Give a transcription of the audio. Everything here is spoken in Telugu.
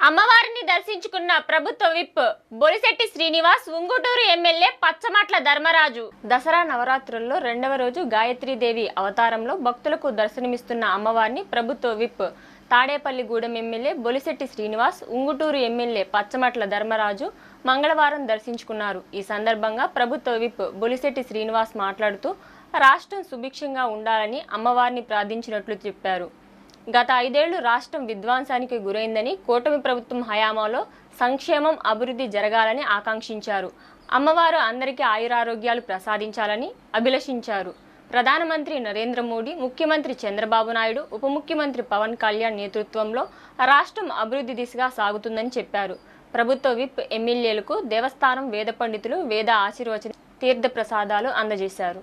అమ్మవారిని దర్శించుకున్న ప్రభుత్వ విప్ బొలిశెట్టి శ్రీనివాస్, ఉంగుటూరు ఎమ్మెల్యే పచ్చమట్ల ధర్మరాజు. దసరా నవరాత్రుల్లో రెండవ రోజు గాయత్రీదేవి అవతారంలో భక్తులకు దర్శనమిస్తున్న అమ్మవారిని ప్రభుత్వ whip Tadepalligudem MLA Bolisetti Srinivas, Unguturu MLA Pachamatla Dharmaraju మంగళవారం దర్శించుకున్నారు. ఈ సందర్భంగా ప్రభుత్వ విప్ బొలిశెట్టి శ్రీనివాస్ మాట్లాడుతూ రాష్ట్రం సుభిక్షంగా ఉండాలని అమ్మవారిని ప్రార్థించినట్లు చెప్పారు. గత 5 ఏళ్లు రాష్ట్రం విధ్వంసానికి గురైందని, కూటమి ప్రభుత్వం హయాంలో సంక్షేమం, అభివృద్ధి జరగాలని ఆకాంక్షించారు. అమ్మవారు అందరికీ ఆయురారోగ్యాలు ప్రసాదించాలని అభిలషించారు. ప్రధానమంత్రి నరేంద్ర మోడీ, ముఖ్యమంత్రి చంద్రబాబు నాయుడు, ఉప ముఖ్యమంత్రి పవన్ కళ్యాణ్ నేతృత్వంలో రాష్ట్రం అభివృద్ధి దిశగా సాగుతుందని చెప్పారు. ప్రభుత్వ విప్ ఎమ్మెల్యేలకు దేవస్థానం వేద పండితులు వేద ఆశీర్వచన తీర్థ ప్రసాదాలు అందజేశారు.